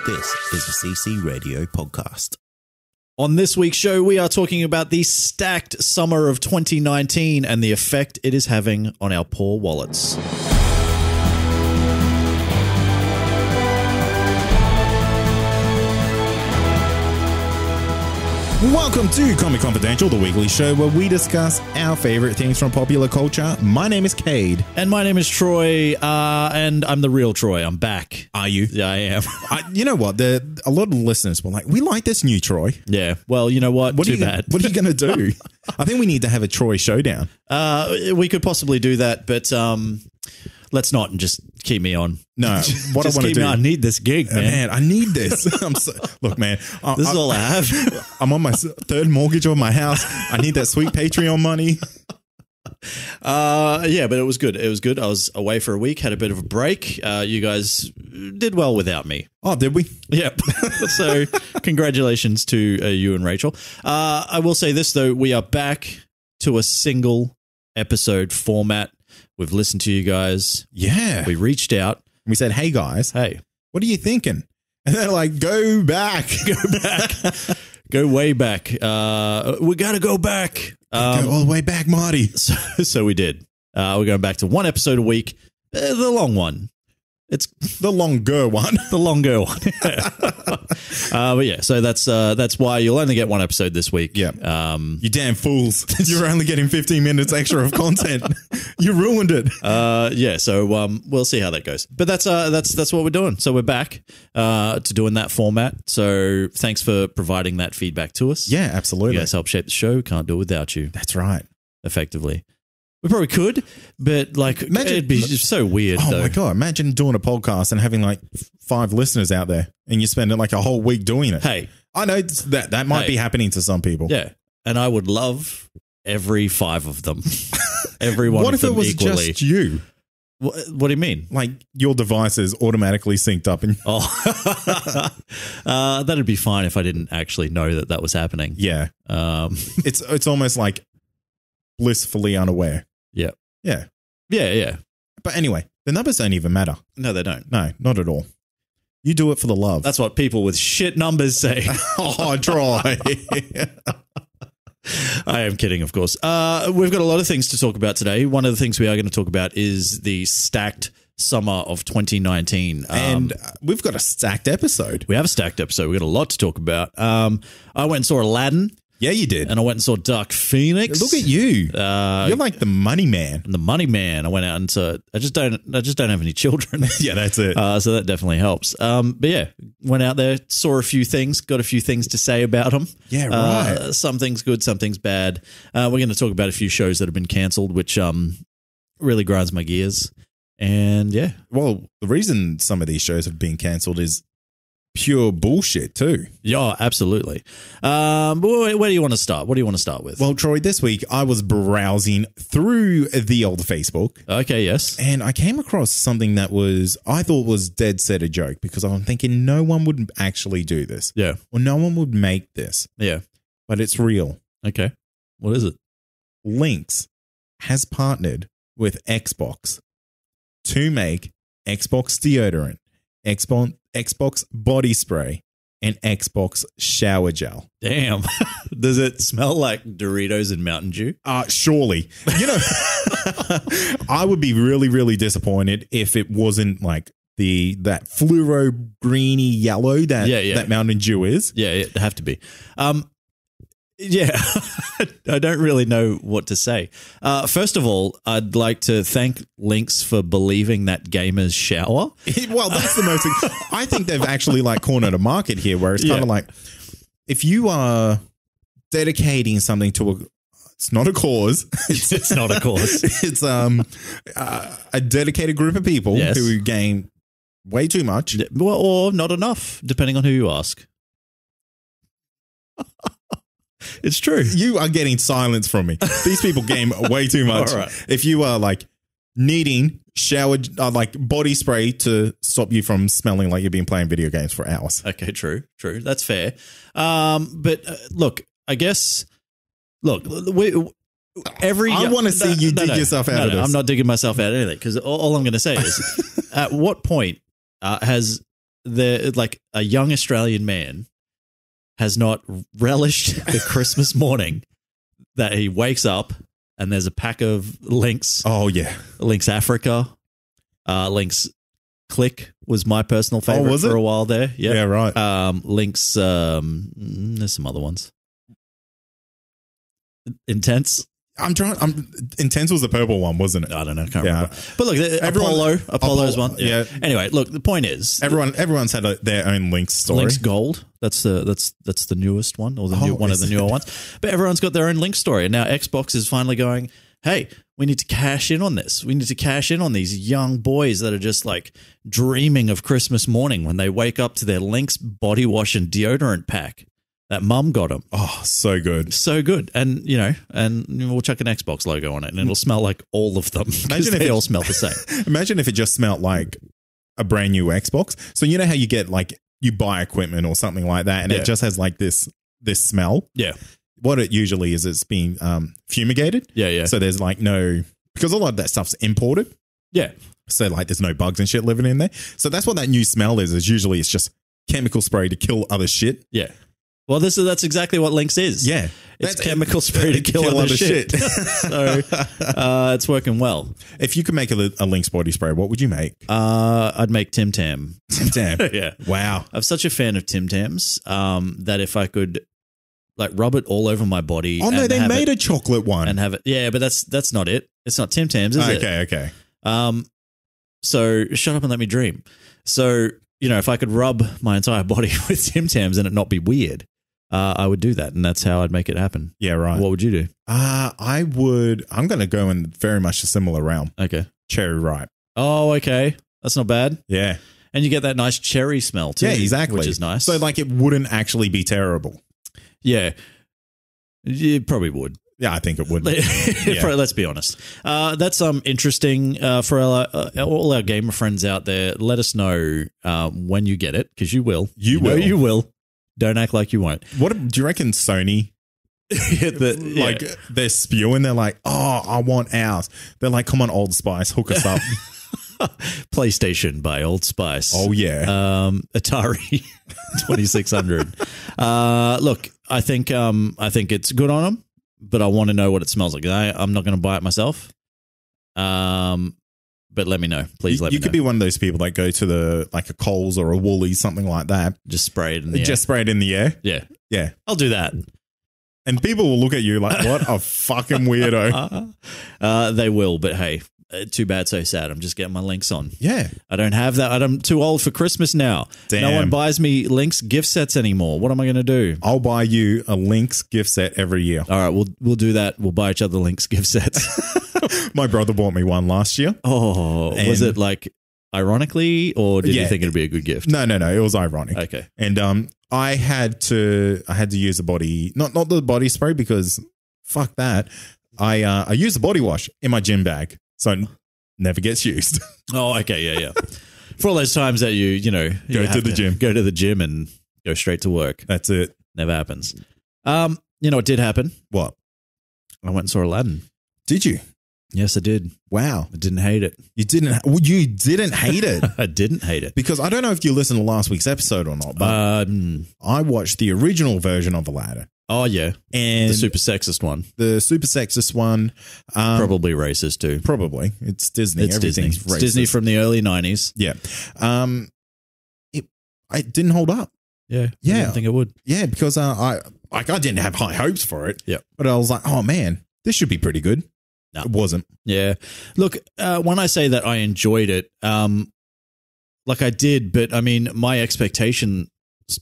This is the CC Radio podcast. On this week's show, we are talking about the stacked summer of 2019 and the effect it is having on our poor wallets. Welcome to Comic Confidential, the weekly show where we discuss our favorite things from popular culture. My name is Cade. And my name is Troy, and I'm the real Troy. I'm back. Are you? Yeah, I am. You know what? A lot of listeners were like, we like this new Troy. Yeah, well, you know what? Too bad. What are you going to do? I think we need to have a Troy showdown. We could possibly do that, but let's not and just keep me on. No, what I want to do. I need this gig, man. Man, I need this. Look, man. This is all I have. I'm on my third mortgage on my house. I need that sweet Patreon money. Yeah, but it was good. It was good. I was away for a week, had a bit of a break. You guys did well without me. Oh, did we? Yep. So congratulations to you and Rachel. I will say this, though. We are back to a single episode format. We've listened to you guys. Yeah. We reached out. We said, hey, guys. Hey. What are you thinking? And they're like, go back. Go back. Go way back. We got to go back. Go all the way back, Marty. So we did. We're going back to one episode a week. The long one. It's the longer one. The longer one. But yeah, so that's why you'll only get one episode this week. Yeah. You damn fools. You're only getting 15 minutes extra of content. You ruined it. Yeah, so we'll see how that goes. But that's what we're doing. So we're back to doing that format. So thanks for providing that feedback to us. Yeah, absolutely. You guys help shape the show. Can't do it without you. That's right. Effectively. We probably could, but it'd be just so weird. Oh though. My God. Imagine doing a podcast and having like 5 listeners out there and you spend like a whole week doing it. Hey. I know that might be happening to some people. Yeah. And I would love every 5 of them. Every one what of them if it was equally. Just you? What do you mean? Like your device is automatically synced up. That'd be fine if I didn't actually know that was happening. Yeah. It's almost like blissfully unaware. Yeah. Yeah. Yeah, yeah. But anyway, the numbers don't even matter. No, they don't. No, not at all. You do it for the love. That's what people with shit numbers say. Oh, Troy. I am kidding, of course. We've got a lot of things to talk about today. One of the things we are going to talk about is the stacked summer of 2019. And we've got a stacked episode. We have a stacked episode. We've got a lot to talk about. I went and saw Aladdin. Yeah, you did. And I went and saw Dark Phoenix. Look at you. You're like the money man. The money man. I went out and saw, I just don't have any children. Yeah, that's it. So that definitely helps. But yeah, went out there, saw a few things, got a few things to say about them. Yeah, right. Some things good, some things bad. We're going to talk about a few shows that have been cancelled, which really grinds my gears. And yeah. Well, the reason some of these shows have been cancelled is pure bullshit too. Yeah, absolutely. But where do you want to start? What do you want to start with? Well, Troy, this week I was browsing through the old Facebook. Okay, yes. And I came across something that I thought was dead set a joke because I'm thinking no one would actually do this. Yeah. Or no one would make this. Yeah. But it's real. Okay. What is it? Lynx has partnered with Xbox to make Xbox deodorant, Xbox body spray, and Xbox shower gel. Damn. Does it smell like Doritos and Mountain Dew? Surely. You know, I would be really, really disappointed if it wasn't like that fluoro greeny yellow that Mountain Dew is. Yeah, it'd have to be. Yeah, I don't really know what to say. First of all, I'd like to thank Lynx for believing that gamers shower. Well, that's the most. I think they've actually like cornered a market here where it's kind of like if you are dedicating something to it's not a cause. It's not a cause. It's a dedicated group of people who game way too much. Well, or not enough, depending on who you ask. It's true. You are getting silence from me. These people game way too much. All right. If you are like needing shower, like body spray to stop you from smelling like you've been playing video games for hours. Okay, true. That's fair. But look, I guess, I want to see you dig yourself out of this. I'm not digging myself out of anything because all I'm going to say is at what point has like a young Australian man has not relished the Christmas morning that he wakes up and there's a pack of Lynx. Oh, yeah. Lynx Africa. Lynx Click was my personal favorite for a while there. Yep. Yeah, right. Lynx, there's some other ones. Intense. Intense was the purple one, wasn't it? I don't know. Can't remember. But look, Apollo's one. Yeah. Anyway, look, the point is everyone's had their own Lynx story. Lynx Gold. That's the newest one, or one of the newer ones. But everyone's got their own Lynx story, and now Xbox is finally going, hey, we need to cash in on this. We need to cash in on these young boys that are just like dreaming of Christmas morning when they wake up to their Lynx body wash and deodorant pack that mum got them. Oh, so good. So good. And, we'll chuck an Xbox logo on it and it'll smell like all of them. Imagine if they all smell the same. Imagine if it just smelled like a brand new Xbox. So you know how you get like, you buy equipment or something like that and it just has like this smell? Yeah. What it usually is, it's being fumigated. Yeah. So there's like because a lot of that stuff's imported. Yeah. So like there's no bugs and shit living in there. So that's what that new smell is usually it's just chemical spray to kill other shit. Yeah. Well, that's exactly what Lynx is. Yeah. It's chemical spray to kill other shit. So it's working well. If you could make a Lynx body spray, what would you make? I'd make Tim Tam. Tim Tam. Yeah. Wow. I'm such a fan of Tim Tams that if I could like rub it all over my body. Oh, no, they made a chocolate one. And have it. Yeah, but that's not it. It's not Tim Tams, is it? Okay. So shut up and let me dream. So, if I could rub my entire body with Tim Tams and it not be weird, I would do that, and that's how I'd make it happen. Yeah, right. What would you do? I'm going to go in very much a similar realm. Okay. Cherry ripe. Oh, okay. That's not bad. Yeah. And you get that nice cherry smell too. Yeah, exactly. Which is nice. So like it wouldn't actually be terrible. Yeah. It probably would. Yeah, I think it would. Let's be honest. That's interesting for all our gamer friends out there. Let us know when you get it, because you will. You will. Don't act like you won't. What do you reckon Sony? They're spewing. They're like, oh, I want ours. They're like, come on, Old Spice, hook us up. PlayStation by Old Spice. Oh yeah. Atari 2600. Look, I think it's good on them, but I want to know what it smells like. I'm not going to buy it myself. But let me know. Please let me know. You could be one of those people that go to a Coles or a Woolies, something like that. Just spray it in the air. Just spray it in the air. Yeah. Yeah. I'll do that. And people will look at you like, what a fucking weirdo. They will, but hey, too bad, so sad. I'm just getting my Lynx on. Yeah. I don't have that. I'm too old for Christmas now. Damn. No one buys me Lynx gift sets anymore. What am I going to do? I'll buy you a Lynx gift set every year. All right, we'll do that. We'll buy each other Lynx gift sets. My brother bought me one last year. Oh, was it like ironically, or did you think it'd be a good gift? No, it was ironic. Okay. And I had to use the body, not the body spray, because fuck that. I use the body wash in my gym bag, so it never gets used. Oh, okay, yeah. For all those times that you go to the gym and go straight to work. That's it. Never happens. What did happen? What? I went and saw Aladdin. Did you? Yes, I did. Wow. I didn't hate it. You didn't hate it? I didn't hate it. Because I don't know if you listened to last week's episode or not, but I watched the original version of Aladdin. Oh, yeah. And the super sexist one. Probably racist too. Probably. It's Disney. It's Disney. Racist. It's Disney from the early 90s. Yeah. It didn't hold up. Yeah. I didn't think it would. Yeah, because I didn't have high hopes for it. Yeah. But I was like, oh man, this should be pretty good. No. It wasn't. Yeah. Look, when I say that I enjoyed it, like I did, but I mean, my expectation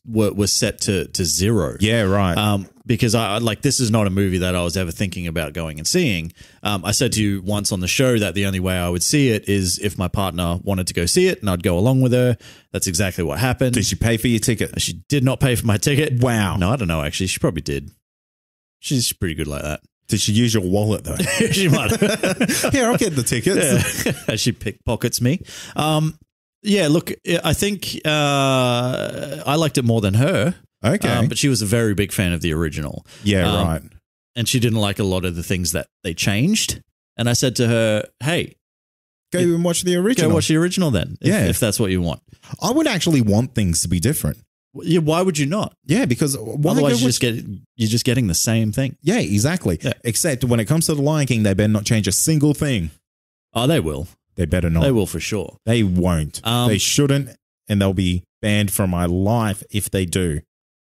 was set to zero. Yeah, right. Because this is not a movie that I was ever thinking about going and seeing. I said to you once on the show that the only way I would see it is if my partner wanted to go see it and I'd go along with her. That's exactly what happened. Did she pay for your ticket? She did not pay for my ticket. Wow. No, I don't know, actually. She probably did. She's pretty good like that. Did she use your wallet though? She might. Here, I'll get the tickets. Yeah. She pickpockets me. Yeah, look, I think I liked it more than her. Okay. But she was a very big fan of the original. Yeah, right. And she didn't like a lot of the things that they changed. And I said to her, hey, Go and watch the original. Go watch the original then, if that's what you want. I would actually want things to be different. Yeah, why would you not? Yeah, because otherwise you're just getting the same thing. Yeah, exactly. Yeah. Except when it comes to The Lion King, they better not change a single thing. Oh, they will. They better not. They will for sure. They won't. They shouldn't, and they'll be banned from my life if they do.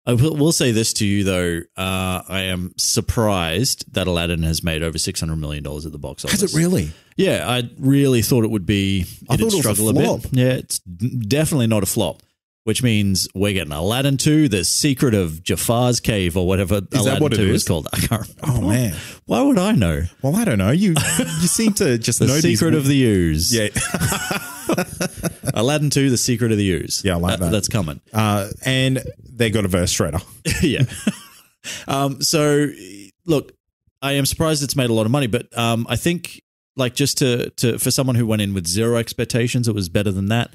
I will say this to you, though. I am surprised that Aladdin has made over $600 million at the box office. Has it really? Yeah, I really thought it would be. I thought it was a flop. Yeah, it's definitely not a flop, which means we're getting Aladdin 2, The Secret of Jafar's Cave, or whatever Aladdin 2 is called. I can't remember. Oh, man. Why would I know? Well, I don't know. You seem to just know The Secret of the Ooze. Yeah. Aladdin 2, The Secret of the Ooze. Yeah, I like that. That's coming. And they got a verse shredder. Yeah. So, look, I am surprised it's made a lot of money, but I think, like, just for someone who went in with zero expectations, it was better than that.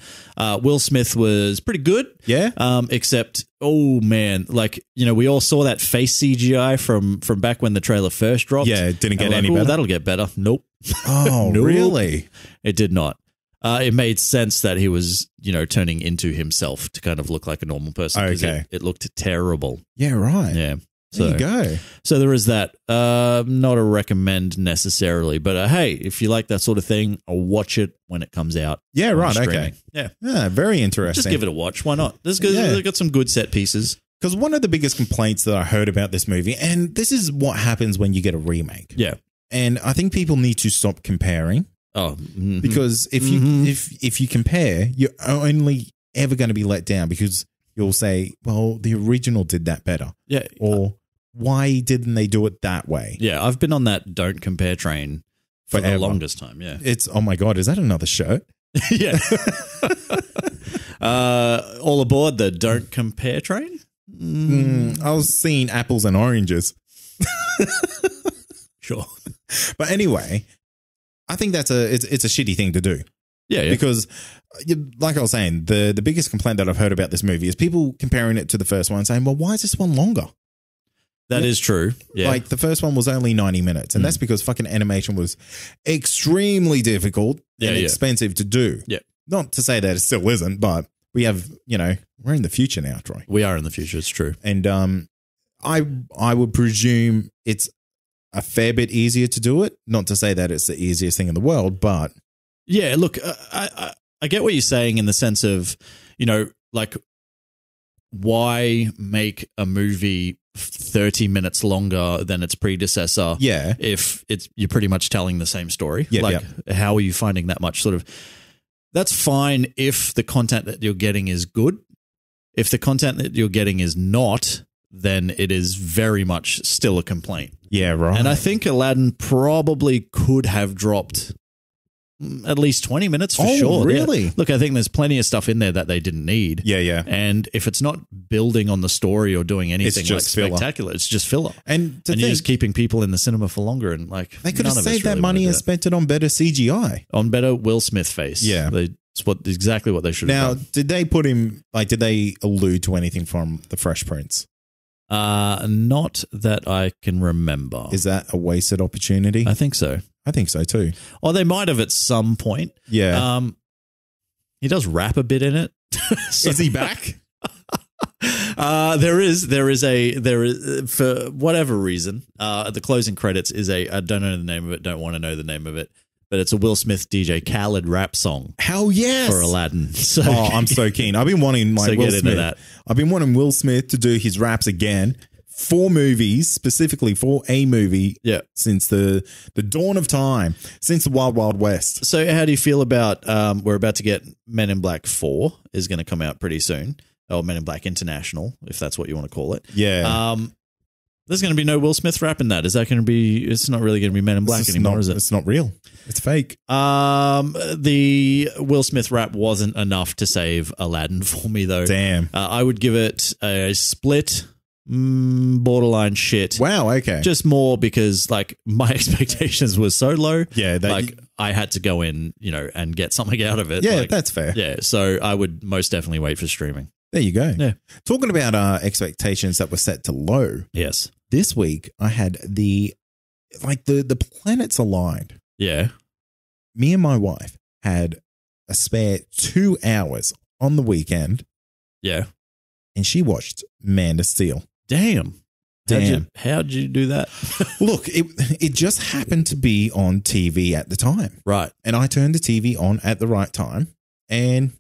Will Smith was pretty good. Yeah. Except, oh man, like, you know, we all saw that face CGI from back when the trailer first dropped. Yeah, it didn't get any better. That'll get better. Nope. Oh, nope. Really? It did not. It made sense that he was, you know, turning into himself to kind of look like a normal person. Okay. It looked terrible. Yeah, right. Yeah. There you go. So there is that. Not a recommend necessarily, but hey, if you like that sort of thing, I'll watch it when it comes out. Yeah, right. Streaming. Okay. Yeah, very interesting. Just give it a watch. Why not? They've got some good set pieces. Because one of the biggest complaints that I heard about this movie, and this is what happens when you get a remake. Yeah. And I think people need to stop comparing. Oh, because if you compare, you're only ever going to be let down because you'll say, well, the original did that better. Yeah. Or why didn't they do it that way? Yeah, I've been on that don't compare train for the longest time. Yeah. It's, oh my God, is that another shirt? Yeah. All aboard the don't compare train? I was seeing apples and oranges. Sure. But anyway, I think it's a shitty thing to do. Yeah. Because, like I was saying, the biggest complaint that I've heard about this movie is people comparing it to the first one and saying, well, why is this one longer? That is true. Yeah. Like the first one was only 90 minutes, and that's because fucking animation was extremely difficult and expensive to do. Yeah. Not to say that it still isn't, but we have, we're in the future now, Troy. We are in the future. It's true. And I would presume it's a fair bit easier to do it. Not to say that it's the easiest thing in the world, but yeah. Look, I get what you're saying in the sense of, like, why make a movie 30 minutes longer than its predecessor? Yeah, if you're pretty much telling the same story. Yeah, like, how are you finding that much sort of? That's fine if the content that you're getting is good. If the content that you're getting is not, then it is very much still a complaint. Yeah, right. And I think Aladdin probably could have dropped at least 20 minutes for sure. Really? Look, I think there's plenty of stuff in there that they didn't need. Yeah, yeah. And if it's not building on the story or doing anything like spectacular, it's just filler. And you're just keeping people in the cinema for longer. And like, they could have saved that money and spent it on better CGI. On better Will Smith face. Yeah. It's exactly what they should have done. Now, did they put him, did they allude to anything from The Fresh Prince? Not that I can remember. Is that a wasted opportunity? I think so. I think so too. Or they might have at some point. Yeah. He does rap a bit in it. Is he back? There is for whatever reason, the closing credits is I don't know the name of it, don't want to know the name of it, but it's a Will Smith DJ Khaled rap song. Hell yes. For Aladdin. So, I'm so keen. I've been wanting Will Smith. That. I've been wanting Will Smith to do his raps again for movies, specifically for a movie. Yeah. Since the dawn of time, since the Wild Wild West. So how do you feel about we're about to get Men in Black 4 is going to come out pretty soon. Or Men in Black International, if that's what you want to call it. Yeah. There's going to be no Will Smith rap in that. Is that going to be? It's not really going to be Men in Black anymore, is it? It's not real. It's fake. The Will Smith rap wasn't enough to save Aladdin for me, though. Damn. I would give it a split, borderline shit. Wow. Okay. Just more because like my expectations were so low. Yeah. I had to go in, and get something out of it. Yeah, that's fair. Yeah. So I would most definitely wait for streaming. There you go. Yeah. Talking about expectations that were set to low. Yes. This week I had the planets aligned. Yeah. Me and my wife had a spare 2 hours on the weekend. Yeah. And she watched Man of Steel. Damn. How'd you do that? Look, it just happened to be on TV at the time. Right. And I turned the TV on at the right time. And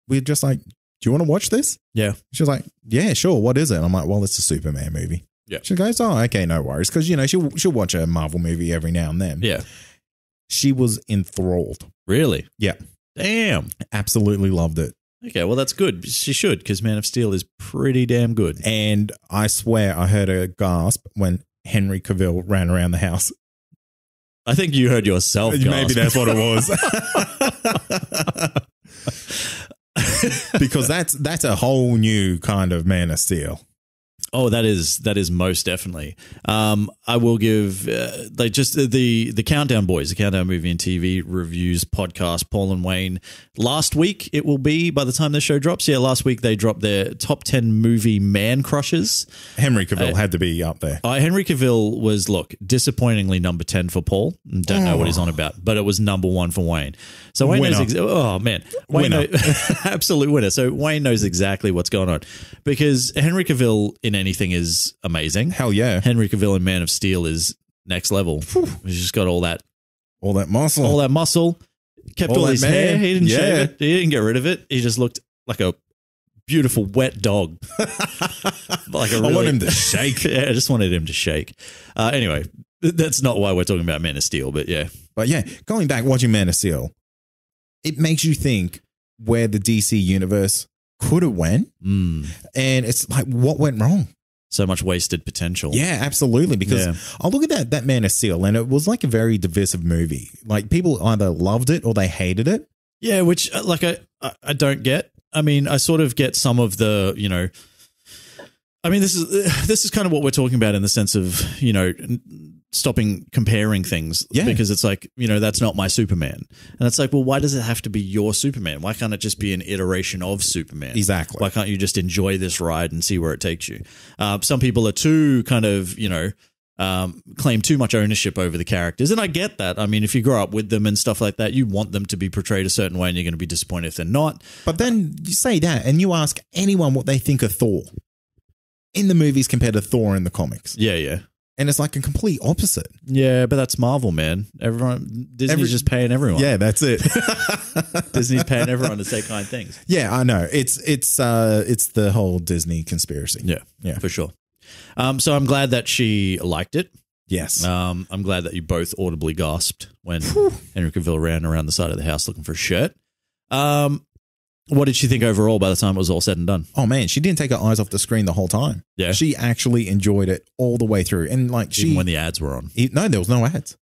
we're just like, do you want to watch this? Yeah. She was like, yeah, sure. What is it? And I'm like, well, it's a Superman movie. Yeah. She goes, oh, okay, no worries. Because, you know, she'll watch a Marvel movie every now and then. Yeah. She was enthralled. Really? Yeah. Damn. Absolutely loved it. Okay, well, that's good. She should, because Man of Steel is pretty damn good. And I swear I heard a gasp when Henry Cavill ran around the house. I think you heard yourself gasp. Maybe that's what it was. Because that's a whole new kind of Man of Steel. Oh, that is most definitely. I will give just the Countdown Boys, the Countdown Movie and TV Reviews podcast, Paul and Wayne. Last week it will be, by the time the show drops. Yeah, last week they dropped their top 10 movie man crushes. Henry Cavill had to be up there. Henry Cavill was, disappointingly number 10 for Paul. Don't know what he's on about, but it was number 1 for Wayne. So Wayne knows. Wayne absolute winner. So Wayne knows exactly what's going on, because Henry Cavill in anything is amazing. Hell yeah. Henry Cavill in Man of Steel is next level. He's just got all that muscle. Kept all his hair. He didn't shave it. He didn't get rid of it. He just looked like a beautiful wet dog. I want him to shake. Yeah, I just wanted him to shake. Anyway, that's not why we're talking about Man of Steel, but yeah. But yeah, going back, watching Man of Steel, it makes you think where the DC universe could have went. And it's like, what went wrong? So much wasted potential. Yeah, absolutely. Because I look at that Man of Steel, and it was like a very divisive movie. Like, people either loved it or they hated it. Yeah, which I don't get. I mean, I sort of get some of the, I mean, this is kind of what we're talking about in the sense of, stopping comparing things. Yeah. Because it's like, that's not my Superman. And it's like, well, why does it have to be your Superman? Why can't it just be an iteration of Superman? Exactly. Why can't you just enjoy this ride and see where it takes you? Some people are too kind of, claim too much ownership over the characters. And I get that. I mean, if you grow up with them and stuff like that, you want them to be portrayed a certain way and you're going to be disappointed if they're not. But then you say that and you ask anyone what they think of Thor in the movies compared to Thor in the comics. Yeah, yeah. And it's like a complete opposite. Yeah, but that's Marvel, man. Disney's just paying everyone. Yeah, that's it. Disney's paying everyone to say kind things. Yeah, I know. It's the whole Disney conspiracy. Yeah, for sure. So I'm glad that she liked it. Yes. I'm glad that you both audibly gasped when Henry Cavill ran around the side of the house looking for a shirt. What did she think overall by the time it was all said and done? Oh, man, she didn't take her eyes off the screen the whole time. Yeah. She actually enjoyed it all the way through. And even when the ads were on. No, there was no ads.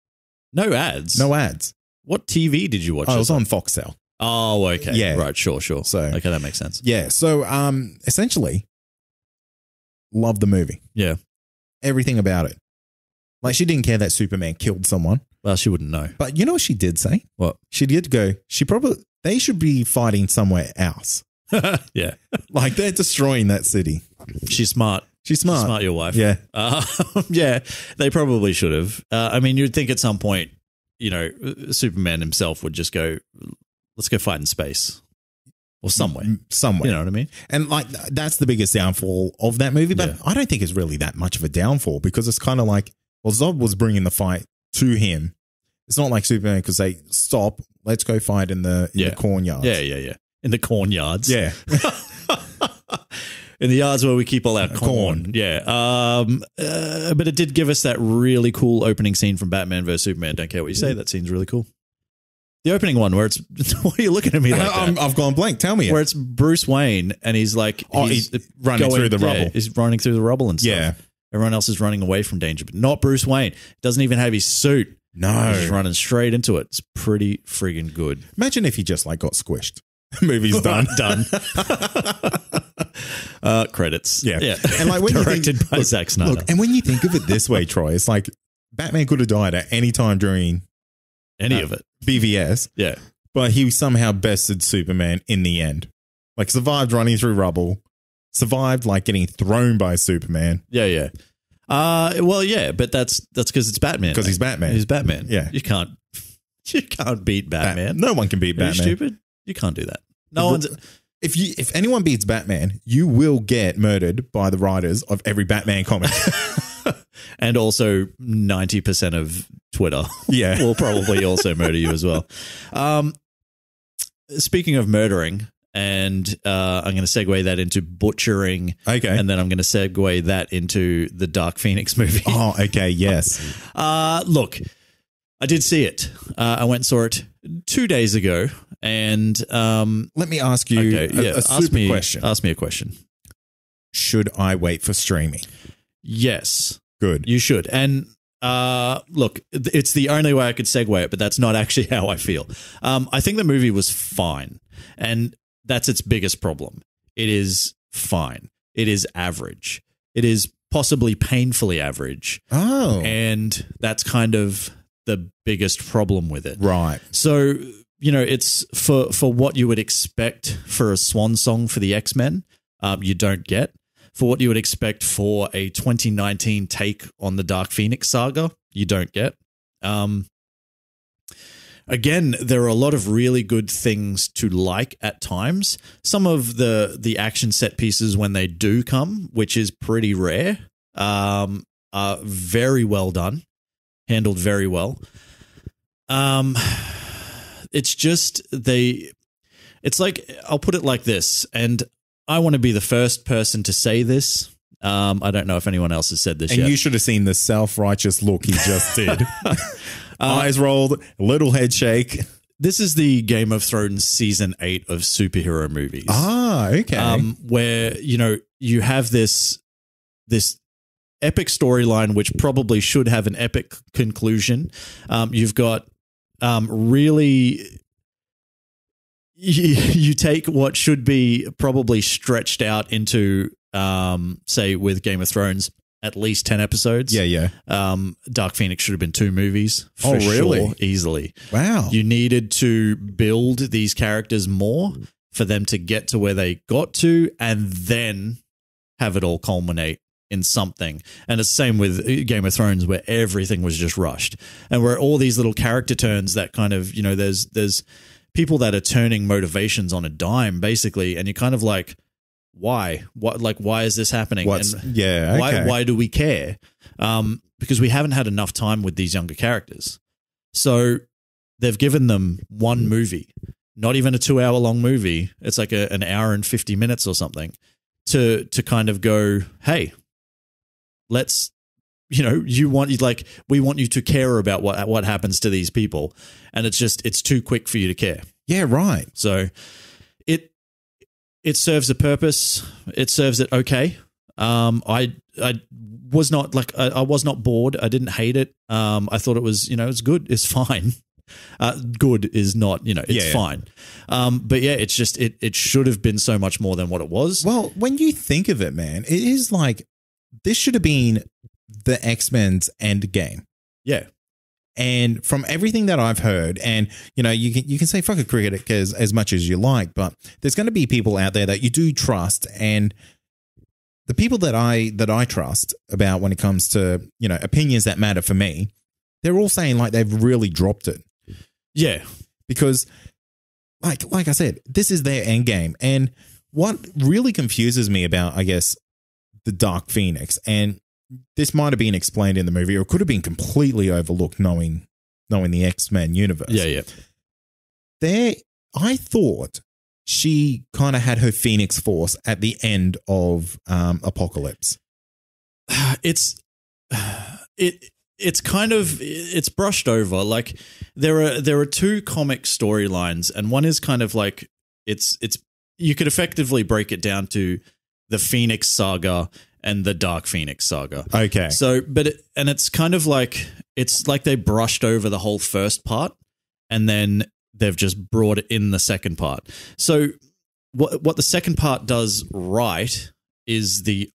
No ads? No ads. What TV did you watch? Oh, it was on Foxtel. Oh, okay. Yeah. Right, sure. So, okay, that makes sense. Yeah. So, essentially, loved the movie. Yeah. Everything about it. Like, she didn't care that Superman killed someone. Well, she wouldn't know. But you know what she did say? What? She did go, they should be fighting somewhere else. Yeah. Like, they're destroying that city. She's smart. She's smart. She's smart, your wife. Yeah. Yeah, they probably should have. I mean, you'd think at some point, Superman himself would just go, let's go fight in space. Or somewhere. Somewhere. You know what I mean? And that's the biggest downfall of that movie. But I don't think it's really that much of a downfall, because it's kind of like, well, Zod was bringing the fight to him. It's not like Superman could say, stop, let's go fight in the cornyards. Yeah. In the cornyards. Yeah. In the yards where we keep all our corn. Yeah. But it did give us that really cool opening scene from Batman vs. Superman. Don't care what you say. That scene's really cool. The opening one where it's, what are you looking at me like that? I've gone blank. Tell me. Where it's Bruce Wayne and he's like, he's running through the rubble. He's running through the rubble and stuff. Yeah. Everyone else is running away from danger, but not Bruce Wayne. Doesn't even have his suit. No. He's just running straight into it. It's pretty friggin' good. Imagine if he just got squished. Movie's done. Done. Credits. Yeah. And when directed by Zack Snyder. Look, and when you think of it this way, Troy, it's like Batman could have died at any time during any of it. BVS. Yeah. But he somehow bested Superman in the end. Like, survived running through rubble, survived getting thrown by Superman. Yeah. Well, yeah, but that's because it's Batman. Because he's Batman. He's Batman. Yeah. You can't You can't beat Batman. No one can beat Are you Batman. stupid? You can't do that. No one's. If anyone beats Batman, you will get murdered by the writers of every Batman comic. And also 90% of Twitter Yeah. will probably also murder you as well. Speaking of murdering, and I'm going to segue that into butchering. Okay. And then I'm going to segue that into the Dark Phoenix movie. Oh, okay. Yes. Look, I did see it. I went and saw it 2 days ago. And Let me ask you a super question. Ask me a question. Should I wait for streaming? Yes. Good. You should. And look, it's the only way I could segue it, but that's not actually how I feel. I think the movie was fine, and that's its biggest problem. It is fine. It is average. It is possibly painfully average. Oh. And that's kind of the biggest problem with it. Right. So, it's for what you would expect for a swan song for the X-Men, you don't get. For what you would expect for a 2019 take on the Dark Phoenix saga, you don't get. Again, there are a lot of really good things to like at times. Some of the action set pieces, when they do come, which is pretty rare, are very well done, handled very well. It's just it's like, I'll put it like this, and I want to be the first person to say this. I don't know if anyone else has said this And yet. you should have seen the self-righteous look he just did. Eyes rolled, little head shake. This is the Game of Thrones season 8 of superhero movies. Ah, okay. Where, you have this epic storyline, which probably should have an epic conclusion. You've got really... You take what should be probably stretched out into, say, with Game of Thrones, at least 10 episodes. Yeah. Dark Phoenix should have been 2 movies. For really? Sure, easily. Wow. You needed to build these characters more for them to get to where they got to, and then have it all culminate in something. And it's the same with Game of Thrones, where everything was just rushed, and where all these little character turns that kind of, there's people that are turning motivations on a dime, basically, and you're kind of like, why? Why is this happening? Why do we care? Because we haven't had enough time with these younger characters. So they've given them one movie, not even a 2-hour-long movie. It's like an hour and 50 minutes or something to kind of go, hey, let's, we want you to care about what happens to these people. And it's too quick for you to care. Yeah, right. So it serves a purpose. It serves it okay. I was not I was not bored. I didn't hate it. I thought it was, it's good. It's fine. Good is not, it's fine. But yeah, it's just, it should have been so much more than what it was. Well, when you think of it, man, it is like, this should have been the X-Men's end game. Yeah. And from everything that I've heard, and you can say fuck a critic as much as you like, but there's going to be people out there that you do trust, and the people that I trust about when it comes to opinions that matter for me, they're all saying like they've really dropped it. Yeah, because like I said, this is their end game, and what really confuses me about, I guess, the Dark Phoenix, and this might have been explained in the movie, or it could have been completely overlooked knowing the X-Men universe. Yeah. I thought she kind of had her Phoenix Force at the end of Apocalypse. It's kind of, it's brushed over. Like there are 2 comic storylines, and one is kind of like it's you could effectively break it down to the Phoenix Saga and the Dark Phoenix Saga. Okay. So, it's kind of like, it's like they brushed over the whole first part, and then they've just brought it in the second part. So what the second part does right is the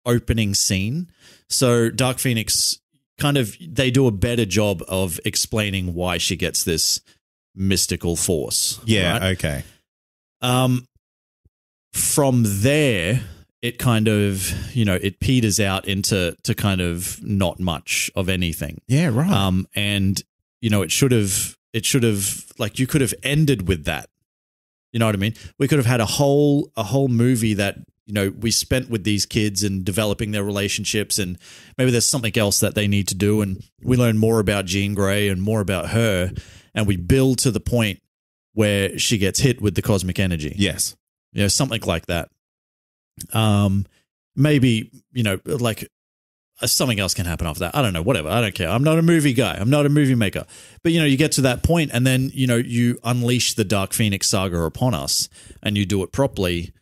opening scene. So Dark Phoenix kind of, they do a better job of explaining why she gets this mystical force. Yeah. Right? Okay. From there, it kind of, it peters out into kind of not much of anything. Yeah, right. And, it should have it should have, like, you could have ended with that. You know what I mean? We could have had a whole movie that, you know, we spent with these kids and developing their relationships, and maybe there's something else that they need to do, and we learn more about Jean Grey and more about her, and we build to the point where she gets hit with the cosmic energy. Yes. You know, something like that. Maybe, you know, like something else can happen after that. I don't know, whatever. I don't care. I'm not a movie guy. I'm not a movie maker. But, you know, you get to that point and then, you know, you unleash the Dark Phoenix saga upon us and you do it properly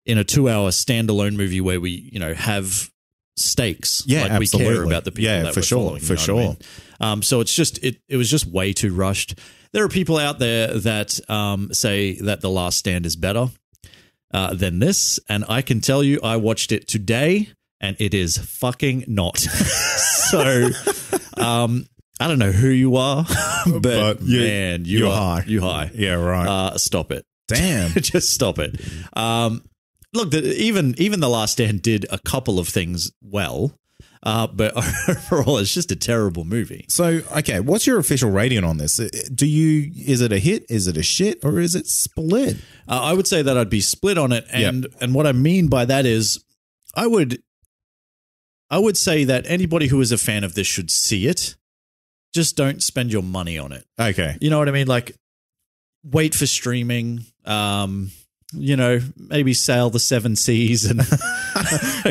in a 2-hour standalone movie where we, you know, have stakes. Yeah, like absolutely. we care about the people that for we're sure, following, for you know what sure. I mean? So it's just, it was just way too rushed. There are people out there that say that The Last Stand is better than this. And I can tell you, I watched it today and it is fucking not. So, I don't know who you are, but man, you're high. You high. Yeah, right. Stop it. Damn. Just stop it. Look, even The Last Stand did a couple of things well, but overall, it's just a terrible movie. So, okay, what's your official rating on this? Is it a hit? Is it a shit? Or is it split? I would say that I'd be split on it, and what I mean by that is, I would say that anybody who is a fan of this should see it. Just don't spend your money on it. Okay. You know what I mean? Like, wait for streaming. You know, maybe sail the 7 seas and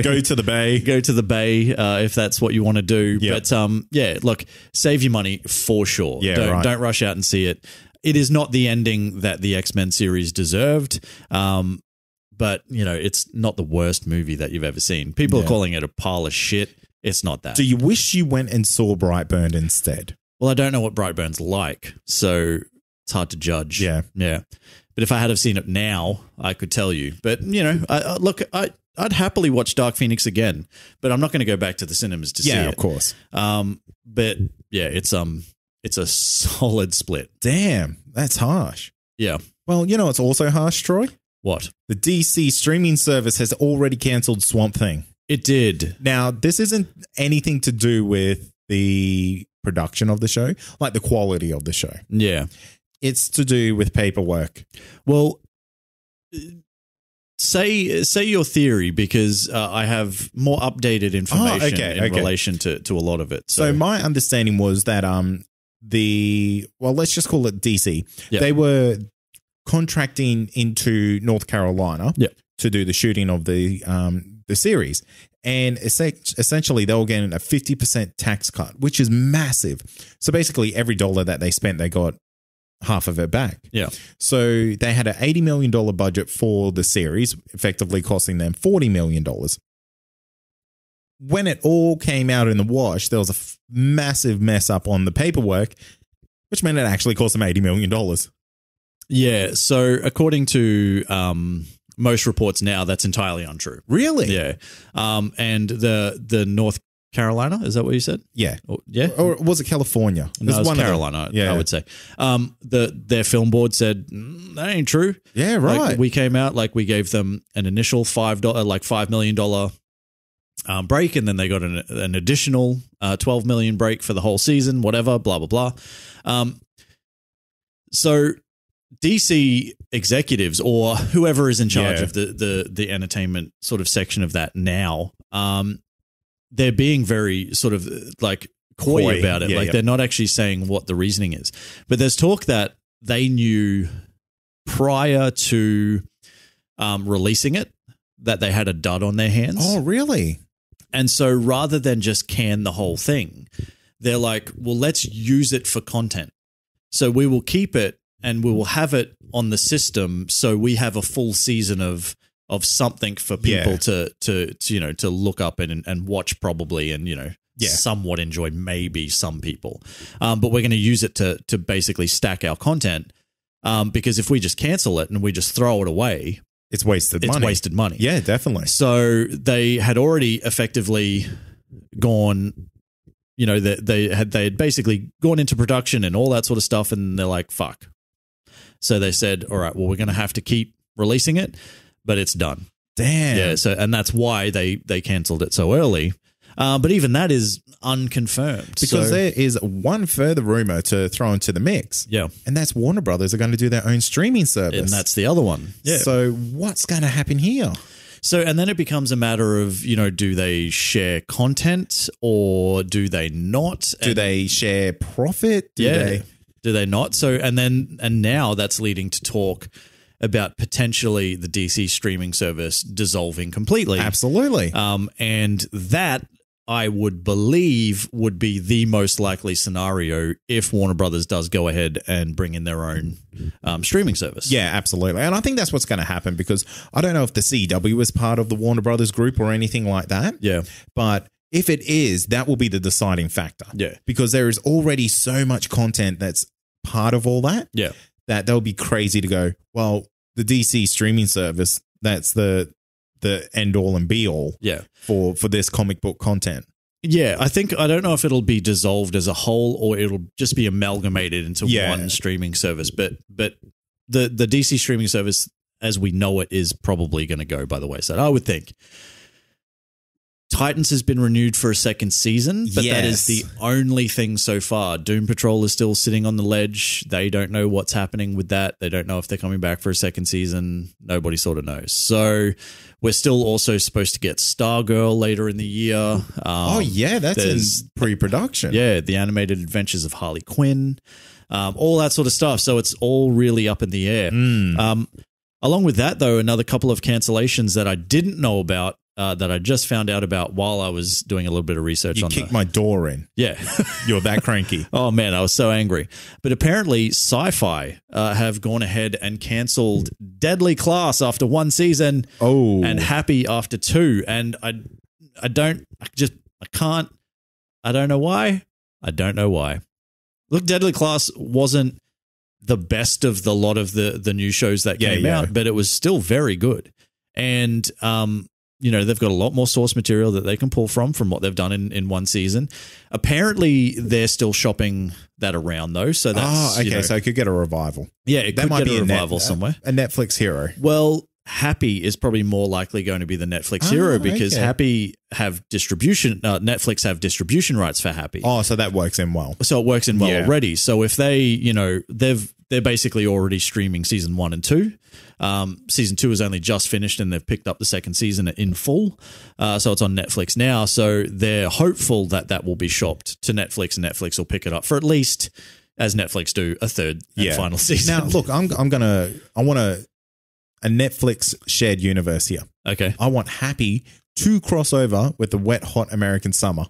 go to the bay. Go to the bay if that's what you want to do. Yep. But yeah, look, save your money for sure. Yeah, Don't rush out and see it. It is not the ending that the X-Men series deserved. But, you know, it's not the worst movie that you've ever seen. People are calling it a pile of shit. It's not that. Do you wish you went and saw Brightburn instead? Well, I don't know what Brightburn's like, so it's hard to judge. Yeah. But if I had have seen it now, I could tell you. But, you know, I'd happily watch Dark Phoenix again, but I'm not going to go back to the cinemas to see it. Yeah, of course. But yeah, it's a solid split. Damn, that's harsh. Yeah. Well, you know what's also harsh, Troy? What? The DC streaming service has already cancelled Swamp Thing. It did. Now, this isn't anything to do with the production of the show, like the quality of the show. Yeah. It's to do with paperwork. Well, say your theory, because I have more updated information in relation to a lot of it. So my understanding was that let's just call it DC. Yep. They were contracting into North Carolina to do the shooting of the series. And essentially, they were getting a 50% tax cut, which is massive. So basically, every dollar that they spent, they got half of it back. Yeah. So they had an $80 million budget for the series, effectively costing them $40 million. When it all came out in the wash, there was a massive mess up on the paperwork, which meant it actually cost them $80 million. Yeah. So according to most reports now, that's entirely untrue. Really? Yeah. And the North Carolina, is that what you said? Yeah. Yeah. Or was it California? No, it was Carolina, I would say. Their film board said, that ain't true. Yeah, right. Like, we came out, like, we gave them an initial $5 million break, and then they got an additional $12 million break for the whole season, whatever, blah, blah, blah. So DC executives, or whoever is in charge of the entertainment sort of section of that now, they're being very sort of like coy about it. They're not actually saying what the reasoning is. But there's talk that they knew prior to releasing it that they had a dud on their hands. Oh, really? And so rather than just can the whole thing, they're like, well, let's use it for content. So we will keep it and we will have it on the system, so we have a full season of something for people to look up and watch, probably, and somewhat enjoy, maybe some people. But we're going to use it to basically stack our content, because if we just cancel it and we just throw it away, it's wasted money. Yeah, definitely. So they had already effectively gone, they had basically gone into production and all that sort of stuff, and they're like, fuck. So they said, all right, well, we're going to have to keep releasing it, but it's done. Damn. Yeah. So, and that's why they canceled it so early. But even that is unconfirmed. Because there is one further rumor to throw into the mix. Yeah. And that's Warner Brothers are going to do their own streaming service. And that's the other one. Yeah. So what's going to happen here? So, and then it becomes a matter of, you know, do they share content or do they not? Do they share profit? Do they not? So, and now that's leading to talk about potentially the DC streaming service dissolving completely. Absolutely. And that, I would believe, would be the most likely scenario if Warner Brothers does go ahead and bring in their own streaming service. Yeah, absolutely. And I think that's what's going to happen because I don't know if the CW is part of the Warner Brothers group or anything like that. Yeah. But if it is, that will be the deciding factor. Yeah. Because there is already so much content that's part of all that. Yeah. That they'll be crazy to go, well, the DC streaming service, that's the end all and be all for this comic book content. Yeah, I don't know if it'll be dissolved as a whole or it'll just be amalgamated into one streaming service. But the DC streaming service as we know it is probably going to go by the wayside, I would think. Titans has been renewed for a second season, but that is the only thing so far. Doom Patrol is still sitting on the ledge. They don't know what's happening with that. They don't know if they're coming back for a second season. Nobody sort of knows. So we're still also supposed to get Stargirl later in the year. That's in pre-production. Yeah, the animated adventures of Harley Quinn, all that sort of stuff. So it's all really up in the air. Along with that, though, another couple of cancellations that I didn't know about, that I just found out about while I was doing a little bit of research on You kicked my door in. Yeah. You're that cranky. Oh, man, I was so angry. But apparently Sci-Fi have gone ahead and cancelled Deadly Class after one season and Happy after two. And I don't know why. I don't know why. Look, Deadly Class wasn't the best of the lot of the new shows that came out, but it was still very good. And, you know, they've got a lot more source material that they can pull from what they've done in one season. Apparently, they're still shopping that around, though. So that's so it could get a revival. Yeah, it could get a revival somewhere. A Netflix hero. Well, Happy is probably more likely going to be the Netflix hero because Happy have distribution. Netflix have distribution rights for Happy. Oh, so that works in well. So it works in well already. So if they, you know, they're basically already streaming season 1 and 2. Season 2 is only just finished and they've picked up the second season in full. So it's on Netflix now. So they're hopeful that will be shopped to Netflix and Netflix will pick it up for at least, as Netflix do, a third and final season. Now, look, I want a Netflix shared universe here. Okay. I want Happy to cross over with the Wet Hot American Summer.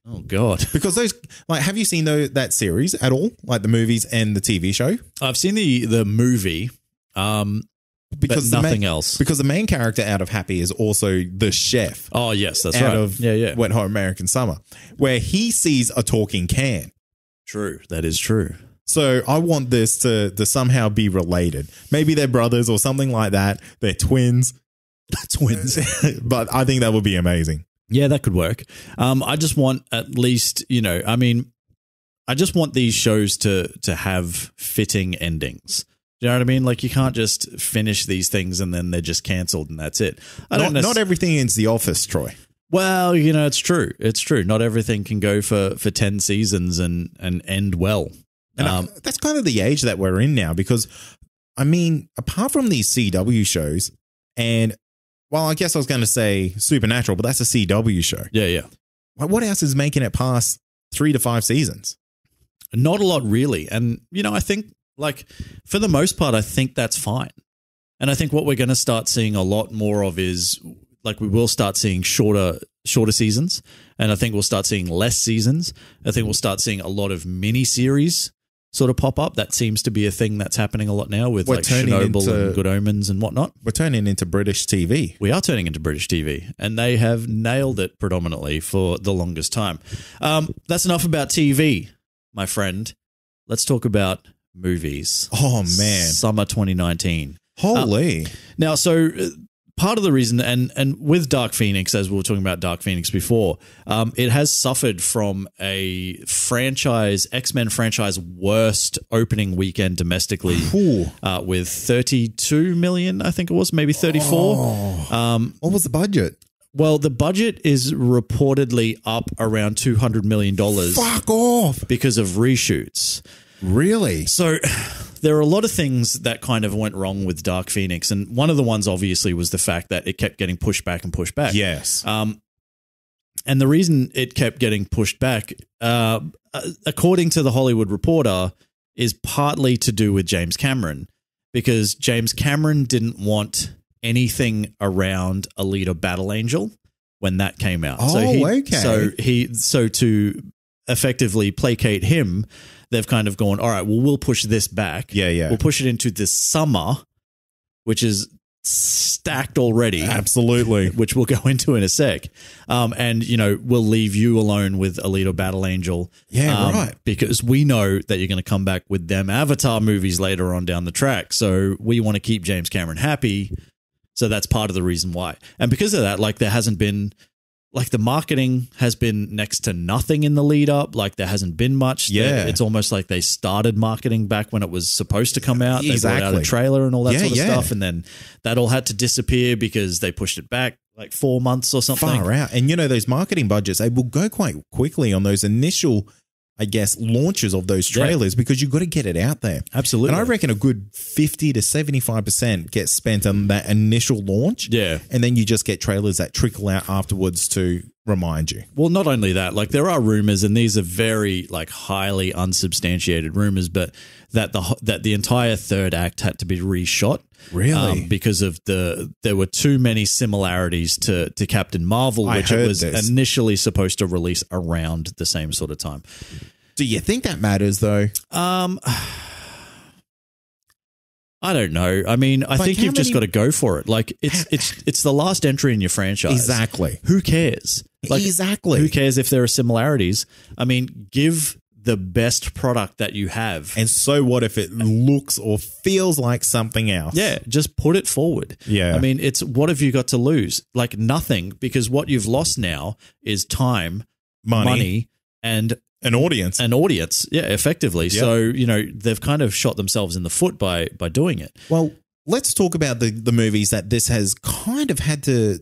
Oh, God. Because those, like, have you seen that series at all? Like the movies and the TV show? I've seen the movie, because but nothing else. Because the main character out of Happy is also the chef. Oh, yes, that's out right. Of Wet Hot American Summer, where he sees a talking can. True. That is true. So I want this to somehow be related. Maybe they're brothers or something like that. They're twins. Twins. But I think that would be amazing. Yeah, that could work. I just want at least, you know, I mean, I just want these shows to have fitting endings. Do you know what I mean? Like, you can't just finish these things and then they're just cancelled and that's it. Not everything is The Office, Troy. Well, you know, it's true. It's true. Not everything can go for 10 seasons and end well. And that's kind of the age that we're in now because, I mean, apart from these CW shows and, well, I guess I was going to say Supernatural, but that's a CW show. Yeah, yeah. What else is making it past 3 to 5 seasons? Not a lot, really. And, you know, I think, like, for the most part, I think that's fine. And I think what we're going to start seeing a lot more of is, like, we will start seeing shorter seasons. And I think we'll start seeing less seasons. I think we'll start seeing a lot of mini-series sort of pop up. That seems to be a thing that's happening a lot now with like Chernobyl and Good Omens and whatnot. We're turning into British TV. We are turning into British TV, and they have nailed it predominantly for the longest time. That's enough about TV, my friend. Let's talk about movies. Oh, man. Summer 2019. Holy. Now, so part of the reason, and with Dark Phoenix, as we were talking about Dark Phoenix before, it has suffered from a franchise, X-Men franchise worst opening weekend domestically with 32 million, I think it was, maybe 34. What was the budget? Well, the budget is reportedly up around $200 million Fuck off. because of reshoots. Really? So there are a lot of things that kind of went wrong with Dark Phoenix. And one of the ones obviously was the fact that it kept getting pushed back and pushed back. Yes. And the reason it kept getting pushed back, according to the Hollywood Reporter, is partly to do with James Cameron, because James Cameron didn't want anything around Alita Battle Angel when that came out. Okay. So to effectively placate him, they've kind of gone, all right, well, we'll push this back. Yeah. We'll push it into this summer, which is stacked already. Absolutely. Which we'll go into in a sec. And, we'll leave you alone with Alita Battle Angel. Yeah, right. Because we know that you're going to come back with them Avatar movies later on down the track. So we want to keep James Cameron happy. So that's part of the reason why. And because of that, there hasn't been, the marketing has been next to nothing in the lead up. There hasn't been much. Yeah. It's almost like they started marketing back when it was supposed to come out. They brought out a trailer and all that sort of stuff. And then that all had to disappear because they pushed it back 4 months or something. Far out. And those marketing budgets, they will go quite quickly on those initial, I guess, launches of those trailers because you've got to get it out there. Absolutely. And I reckon a good 50 to 75% gets spent on that initial launch. Yeah. And then you just get trailers that trickle out afterwards to remind you. Well, not only that, there are rumors, and these are very highly unsubstantiated rumors, but that the entire third act had to be reshot. Really? Because of there were too many similarities to Captain Marvel, which it was initially supposed to release around the same sort of time. Do you think that matters though? I don't know. I mean, I think you've just got to go for it. It's the last entry in your franchise. Exactly. Who cares? Exactly. Who cares if there are similarities? I mean, give the best product that you have. And so what if it looks or feels like something else? Yeah, just put it forward. Yeah. I mean, it's what have you got to lose? Nothing, because what you've lost now is time, money and an audience. Yeah, effectively. Yep. So, they've kind of shot themselves in the foot by doing it. Well, let's talk about the movies that this has kind of had to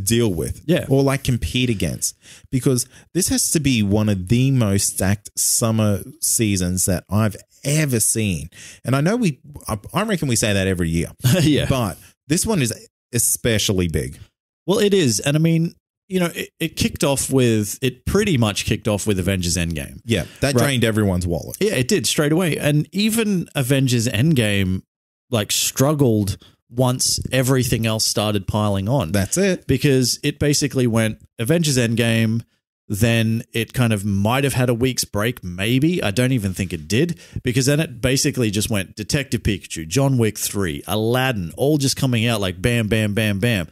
deal with. Yeah. Or compete against. Because this has to be one of the most stacked summer seasons that I've ever seen. And I know I reckon we say that every year. Yeah. But this one is especially big. Well, it is. And I mean, it pretty much kicked off with Avengers Endgame. Yeah, that drained everyone's wallet. Yeah, it did straight away. And even Avengers Endgame struggled once everything else started piling on. That's it. Because it basically went Avengers Endgame, then it kind of might have had a week's break, maybe. I don't even think it did, because then it basically just went Detective Pikachu, John Wick 3, Aladdin, all just coming out bam, bam, bam, bam.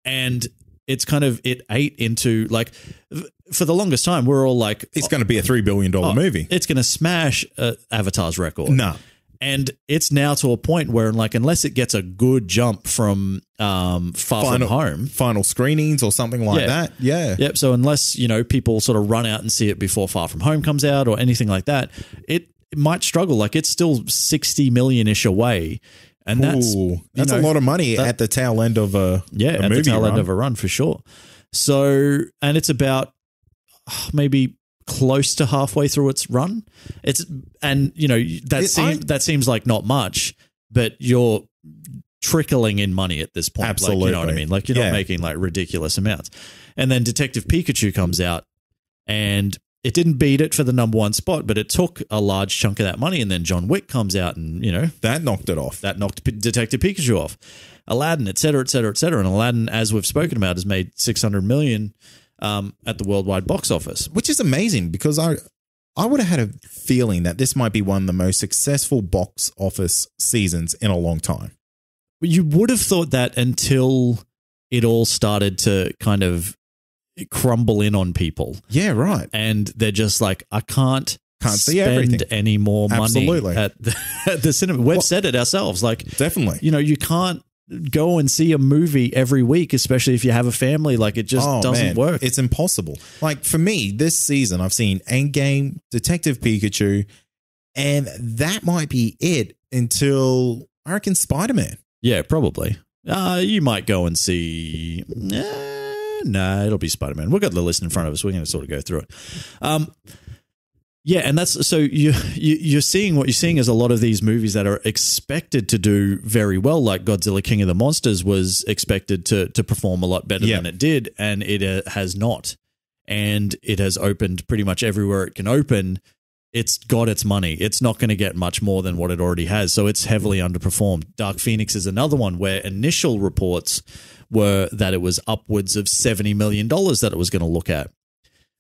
And it's kind of, it ate into for the longest time, we're all it's going to be a $3 billion movie. It's going to smash Avatar's record. No. And it's now to a point where unless it gets a good jump from Far From Home. Final screenings or something like that. Yeah. Yep. So unless, people sort of run out and see it before Far From Home comes out or anything like that, it might struggle. It's still 60 million-ish away. And that's a lot of money at the tail end of a movie at the tail end of a run for sure. So, and it's about maybe close to halfway through its run. That seems like not much, but you're trickling in money at this point. Absolutely. You know what I mean? You're not making ridiculous amounts. And then Detective Pikachu comes out, and it didn't beat it for the number one spot, but it took a large chunk of that money. And then John Wick comes out and, that knocked it off. That knocked Detective Pikachu off. Aladdin, et cetera, et cetera, et cetera. And Aladdin, as we've spoken about, has made $600 million at the worldwide box office. Which is amazing, because I would have had a feeling that this might be one of the most successful box office seasons in a long time. You would have thought that until it all started to kind of crumble in on people. Yeah, right. And they're just I can't see everything. Any more money at the cinema. We've said it ourselves. Definitely. You can't go and see a movie every week, especially if you have a family. It just doesn't work. It's impossible. For me, this season, I've seen Endgame, Detective Pikachu, and that might be it until, I reckon, Spider-Man. Yeah, probably. You might go and see... Nah, it'll be Spider-Man. We've got the list in front of us. We're going to sort of go through it. Yeah, and that's so you're seeing what you're seeing is a lot of these movies that are expected to do very well, like Godzilla King of the Monsters was expected to perform a lot better than it did, and it has not. And it has opened pretty much everywhere it can open. It's got its money. It's not going to get much more than what it already has, so it's heavily underperformed. Dark Phoenix is another one where initial reports were that it was upwards of $70 million that it was going to look at.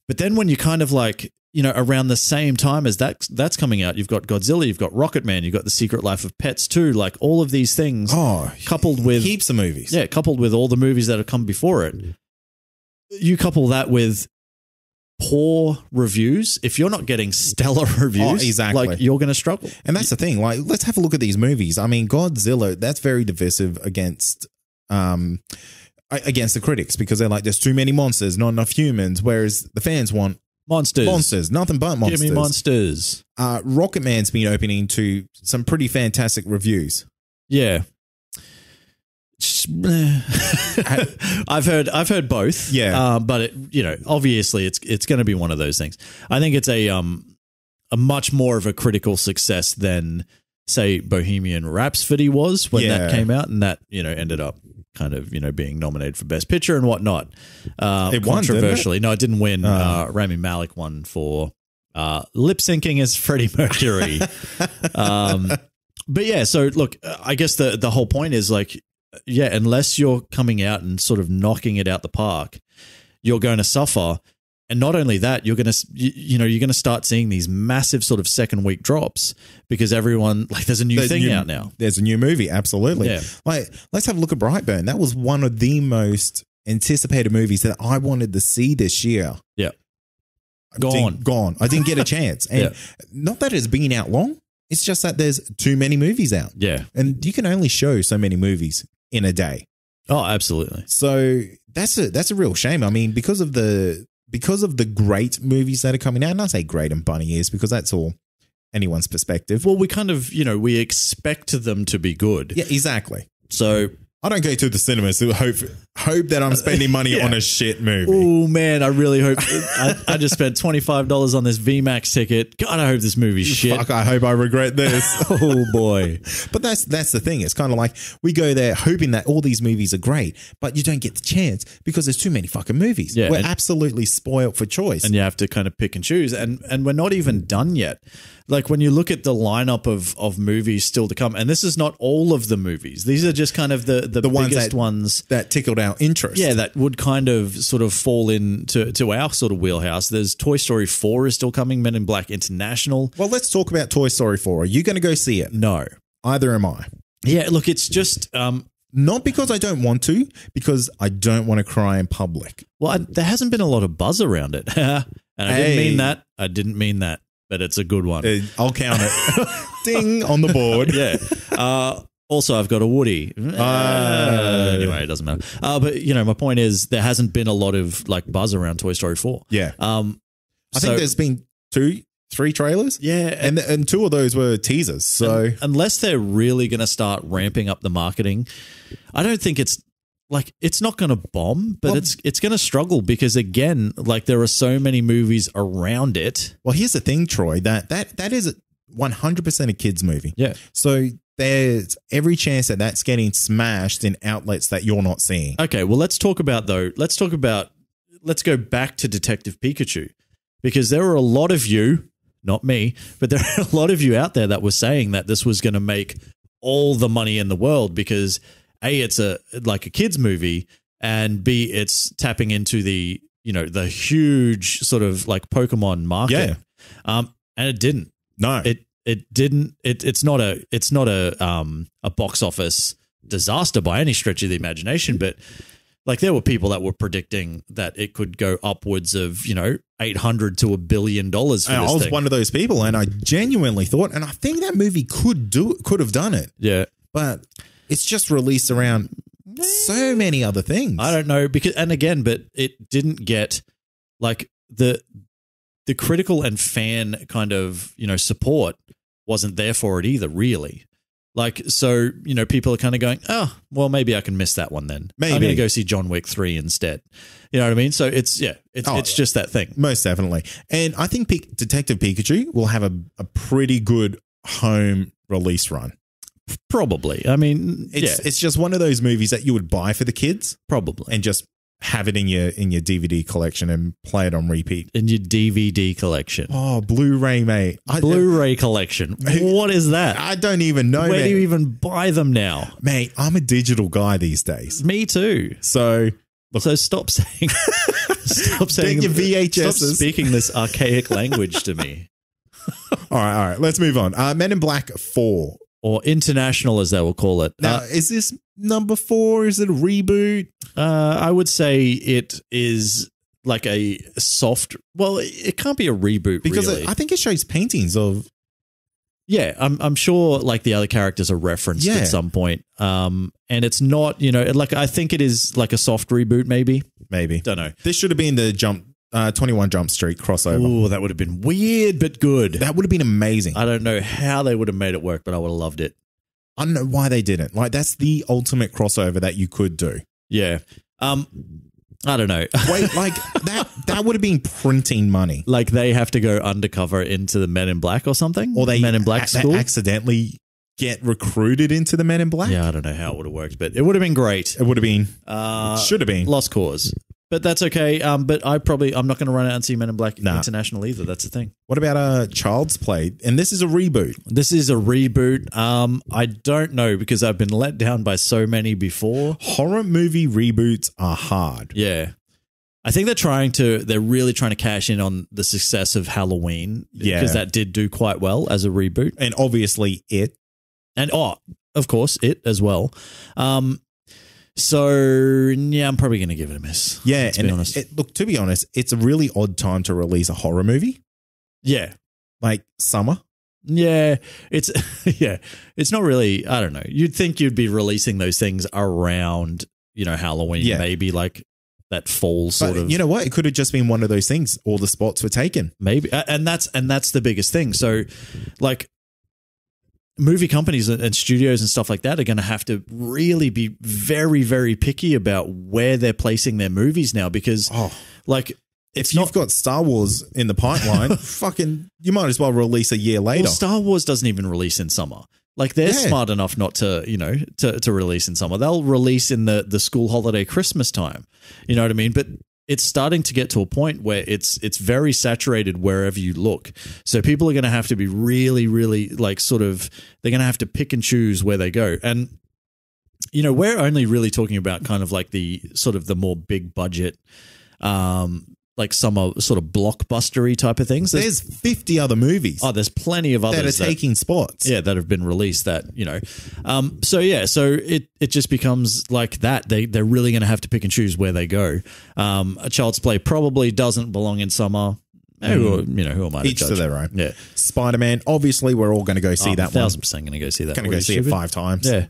But then when you kind of like, you know, around the same time as that's coming out, you've got Godzilla, you've got Rocketman, you've got The Secret Life of Pets 2, like all of these things coupled with heaps of movies. Yeah, coupled with all the movies that have come before it. You couple that with poor reviews. If you're not getting stellar reviews, exactly, like you're going to struggle. And that's the thing. Like, let's have a look at these movies. I mean, Godzilla, that's very divisive against the critics because they're like, there's too many monsters, not enough humans. Whereas the fans want monsters, nothing but monsters. Give me monsters. Rocketman's been opening to some pretty fantastic reviews. Yeah. I've heard both. Yeah. But it, you know, obviously it's going to be one of those things. I think it's a much more of a critical success than say Bohemian Rhapsody was when that came out, and that, you know, ended up kind of, you know, being nominated for Best Picture and whatnot. It controversially. Won, didn't it? No, it didn't win. Rami Malek won for lip syncing as Freddie Mercury. But yeah, so look, I guess the whole point is like, yeah, unless you're coming out and sort of knocking it out the park, you're going to suffer. And not only that, you're going to, you're going to start seeing these massive sort of second week drops because everyone, like, there's a new thing out now. There's a new movie. Absolutely. Yeah. Like, let's have a look at Brightburn. That was one of the most anticipated movies that I wanted to see this year. Yeah. Gone. I didn't get a chance. And not that it's been out long. It's just that there's too many movies out. Yeah. And you can only show so many movies in a day. Oh, absolutely. So that's a real shame. I mean, because of the great movies that are coming out, and I say great in bunny ears because that's all anyone's perspective. Well, we kind of, we expect them to be good. Yeah, exactly. So I don't go to the cinemas to hope that I'm spending money on a shit movie. Oh man, I really hope. I just spent $25 on this VMAX ticket. God, I hope this movie's shit. Fuck, I hope I regret this. Oh boy. But that's the thing. It's kind of like we go there hoping that all these movies are great, but you don't get the chance because there's too many fucking movies. Yeah, we're absolutely spoiled for choice. And you have to kind of pick and choose. And we're not even done yet. Like when you look at the lineup of movies still to come, and this is not all of the movies. These are just kind of the biggest ones that tickled our interest. Yeah, that would kind of sort of fall into our sort of wheelhouse. There's Toy Story 4 is still coming, Men in Black International. Well, let's talk about Toy Story 4. Are you going to go see it? No. Either am I. Yeah, look, it's just not because I don't want to, because I don't want to cry in public. Well, there hasn't been a lot of buzz around it. And I didn't mean that. I didn't mean that. But it's a good one. I'll count it. Ding on the board. Yeah. Also, I've got a Woody. Anyway, it doesn't matter. But, my point is there hasn't been a lot of like buzz around Toy Story 4. Yeah. I think there's been 2-3 trailers. Yeah. And 2 of those were teasers. So unless they're really going to start ramping up the marketing, I don't think it's not going to bomb, but it's going to struggle because, again, like there are so many movies around it. Well, here's the thing, Troy, that is 100% a kid's movie. Yeah. So there's every chance that that's getting smashed in outlets that you're not seeing. Okay, well, let's go back to Detective Pikachu, because there are a lot of you, not me, but there are a lot of you out there that were saying that this was going to make all the money in the world because A, it's a kid's movie, and B, it's tapping into the huge sort of like Pokemon market. Yeah. And it didn't. No. It didn't. It's not a box office disaster by any stretch of the imagination, but like there were people that were predicting that it could go upwards of $800 to $1 billion for this thing. I was one of those people, and I genuinely thought, and I think that movie could have done it. Yeah, but it's just released around so many other things. I don't know but it didn't get like the critical and fan kind of support wasn't there for it either, really. Like, so, you know, people are kind of going, oh, well, maybe I can miss that one then. Maybe. I'm going to go see John Wick 3 instead. You know what I mean? So it's just that thing. Most definitely. And I think Detective Pikachu will have a pretty good home release run. Probably. I mean, It's just one of those movies that you would buy for the kids probably. and just have it in your DVD collection and play it on repeat. In your DVD collection. Oh, Blu-ray, mate. Blu-ray collection. What is that? I don't even know. Where do you even buy them now? Mate, I'm a digital guy these days. Me too. So Stop saying Get your VHSs. Stop speaking this archaic language to me. All right. Let's move on. Men in Black 4. Or International, as they will call it. Now, is this number 4? Is it a reboot? I would say it is like a soft. Well, it can't be a reboot because really. I think it shows paintings of. Yeah, I'm sure like the other characters are referenced at some point. And it's not, you know, like I think it is like a soft reboot, maybe. Don't know. This should have been the 21 Jump Street crossover. Oh, that would have been weird but good. That would have been amazing. I don't know how they would have made it work, but I would have loved it. I don't know why they didn't. Like, that's the ultimate crossover that you could do. Yeah. I don't know. Wait, like that would have been printing money. Like they have to go undercover into the Men in Black or something? Or they Men in Black school? accidentally get recruited into the Men in Black? Yeah, I don't know how it would have worked, but it would have been great. It would have been. Should have been. Lost cause. But that's okay. But I'm not going to run out and see Men in Black International either. That's the thing. What about Child's Play? And this is a reboot. This is a reboot. I don't know because I've been let down by so many before. Horror movie reboots are hard. Yeah. I think they're really trying to cash in on the success of Halloween. Yeah. Because that did do quite well as a reboot. And obviously It. And, of course, It as well. So, yeah, I'm probably going to give it a miss. Yeah, to be honest. To be honest, it's a really odd time to release a horror movie. Yeah. Like summer. Yeah, it's not really, I don't know. You'd think you'd be releasing those things around, you know, Halloween, maybe like that fall sort of. You know what? It could have just been one of those things. All the spots were taken. Maybe. And that's the biggest thing. So, like, movie companies and studios and stuff like that are going to have to really be very, very picky about where they're placing their movies now because, like, if you've got Star Wars in the pipeline, fucking, you might as well release a year later. Well, Star Wars doesn't even release in summer. Like, they're smart enough not to, you know, to release in summer. They'll release in the school holiday Christmas time. You know what I mean? But it's starting to get to a point where it's very saturated wherever you look. So people are going to have to be really, really like sort of, they're going to have to pick and choose where they go. And, you know, we're only really talking about kind of like the sort of the more big budget, like some are sort of blockbustery type of things. There's 50 other movies. Oh, there's plenty of others that are taking spots. Yeah, that have been released that, you know. So it just becomes like that. They're really going to have to pick and choose where they go. A Child's Play probably doesn't belong in summer. Who am I to Each judge? to their own. Yeah. Spider-Man, obviously we're all going to go see that 1,000% going to go see that. Going to go see it 5 times. Yeah.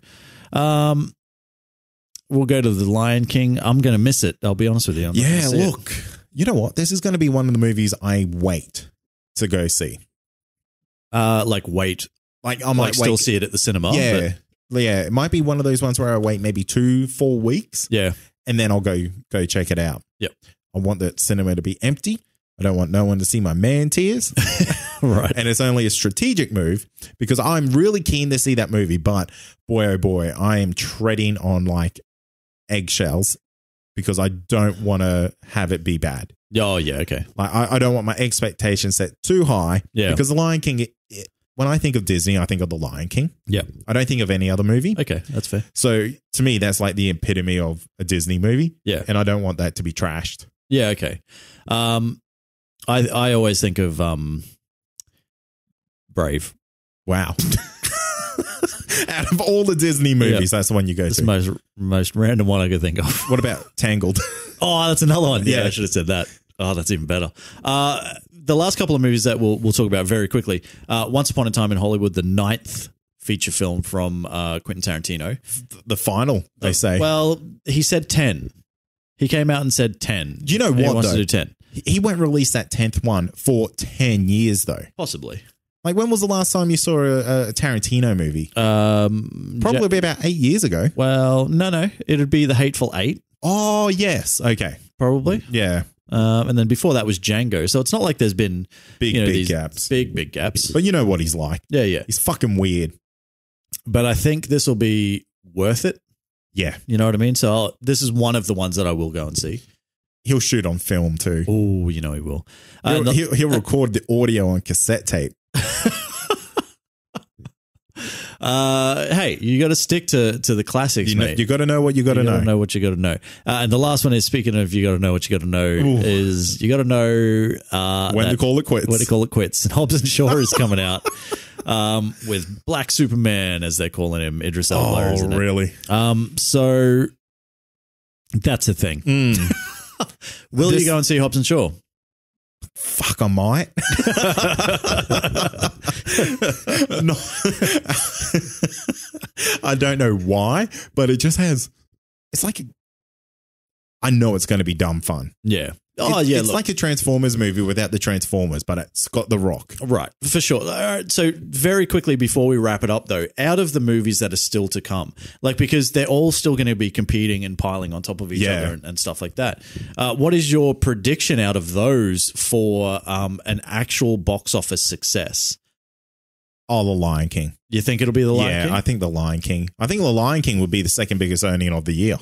We'll go to The Lion King. I'm going to miss it. I'll be honest with you. Yeah, look. You know what? This is going to be one of the movies I wait to go see. Wait. Like I might still see it at the cinema. Yeah. Yeah. It might be one of those ones where I wait maybe 2-4 weeks. Yeah. And then I'll go check it out. Yep. I want the cinema to be empty. I don't want no one to see my man tears. Right. And it's only a strategic move because I'm really keen to see that movie. But boy, oh boy, I am treading on like eggshells because I don't want to have it be bad. Oh, yeah, okay. Like I don't want my expectations set too high. Yeah. Because The Lion King, when I think of Disney, I think of The Lion King. Yeah. I don't think of any other movie. Okay, that's fair. So to me, that's like the epitome of a Disney movie. Yeah. And I don't want that to be trashed. Yeah, okay. I always think of Brave. Wow. Out of all the Disney movies, that's the one you go it's to. the most random one I could think of. What about Tangled? Oh, that's another one. Yeah, I should have said that. Oh, that's even better. The last couple of movies that we'll talk about very quickly. Once Upon a Time in Hollywood, the 9th feature film from Quentin Tarantino. The final, they say. Well, he said 10. He came out and said 10. Do you know what, he wants though? to do 10. He won't release that 10th one for 10 years, though. Possibly. Like, when was the last time you saw a Tarantino movie? Probably about 8 years ago. Well, no. It'd be The Hateful Eight. Oh, yes. Okay. Probably. Yeah. And then before that was Django. So it's not like there's been Big these gaps. Big gaps. But you know what he's like. Yeah. He's fucking weird. But I think this will be worth it. Yeah. You know what I mean? So this is one of the ones that I will go and see. He'll shoot on film too. Oh, you know he will. He'll record the audio on cassette tape. Hey, you got to stick to the classics, mate. You got to know what you got to know. Know what you got to know. And the last one is, speaking of you got to know what you got to know, is you got to know when to call it quits. When to call it quits. And Hobbs and Shaw is coming out with Black Superman, as they're calling him, Idris Elba. Oh, really? So that's a thing. Will you go and see Hobbs and Shaw? Fuck, I might. No. I don't know why, but it just has. It's like I know it's going to be dumb fun. Yeah. It's like a Transformers movie without the Transformers, but it's got The Rock. Right, for sure. All right, so very quickly before we wrap it up, though, out of the movies that are still to come, like, because they're all still going to be competing and piling on top of each other and stuff like that. What is your prediction out of those for an actual box office success? Oh, The Lion King. You think it'll be The Lion King? Yeah, I think The Lion King. I think The Lion King would be the second biggest earning of the year.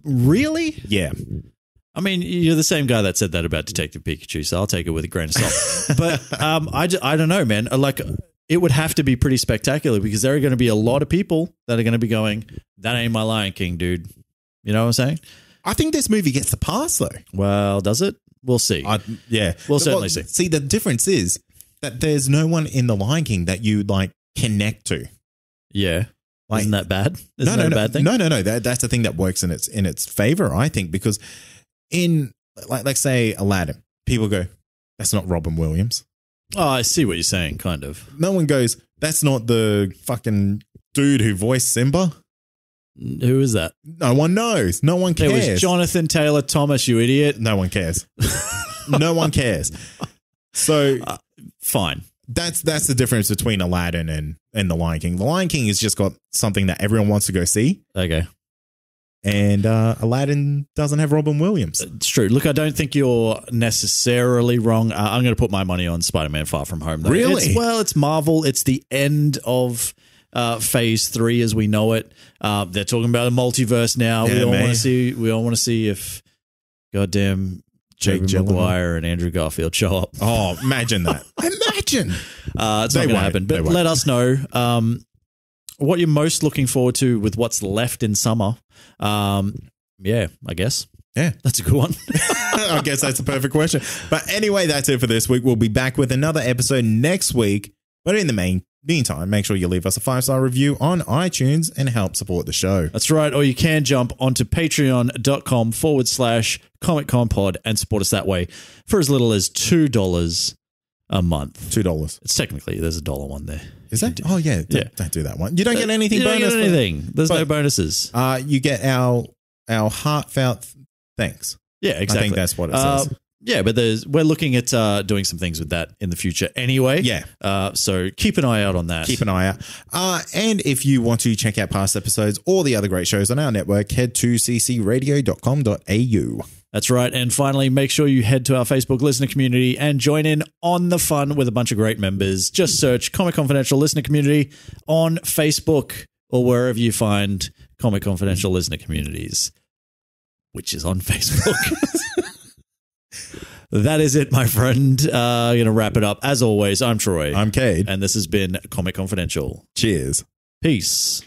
Really? Yeah. I mean, you're the same guy that said that about Detective Pikachu, so I'll take it with a grain of salt. But I don't know, man. Like, it would have to be pretty spectacular, because there are going to be a lot of people that are going to be going, that ain't my Lion King, dude. You know what I'm saying? I think this movie gets the pass, though. Well, does it? We'll see. We'll certainly see. See, the difference is that there's no one in The Lion King that you, like, connect to. Yeah. Like, isn't that bad? Isn't that a bad thing? No. That's the thing that works in its favor, I think, because in, like say, Aladdin, people go, that's not Robin Williams. Oh, I see what you're saying, kind of. No one goes, that's not the fucking dude who voiced Simba. Who is that? No one knows. No one cares. It was Jonathan Taylor Thomas, you idiot. No one cares. No one cares. So fine. That's the difference between Aladdin and The Lion King. The Lion King has just got something that everyone wants to go see. Okay. And Aladdin doesn't have Robin Williams. It's true. Look, I don't think you're necessarily wrong. I'm going to put my money on Spider-Man Far From Home, though. Really? It's Marvel. It's the end of Phase 3 as we know it. They're talking about a multiverse now. Yeah, we all want to see if goddamn Tobey Maguire and Andrew Garfield show up. Oh, imagine that. Imagine. It's not going to happen. But let us know what you're most looking forward to with what's left in summer. Yeah, I guess. Yeah. That's a good one. I guess that's a perfect question. But anyway, that's it for this week. We'll be back with another episode next week. But in the meantime, make sure you leave us a 5-star review on iTunes and help support the show. That's right. Or you can jump onto patreon.com/ComicConPod and support us that way for as little as $2 a month. $2. It's technically, there's a $1 one there. Is that? Oh, yeah. Don't do that one. You don't get anything bonus. You don't get anything. There's no bonuses. You get our heartfelt thanks. Yeah, exactly. I think that's what it says. Yeah, but we're looking at doing some things with that in the future anyway. Yeah. So keep an eye out on that. Keep an eye out. And if you want to check out past episodes or the other great shows on our network, head to ccradio.com.au. That's right. And finally, make sure you head to our Facebook listener community and join in on the fun with a bunch of great members. Just search Comic Confidential Listener Community on Facebook or wherever you find Comic Confidential Listener Communities, which is on Facebook. That is it, my friend. I'm going to wrap it up. As always, I'm Troy. I'm Cade. And this has been Comic Confidential. Cheers. Peace.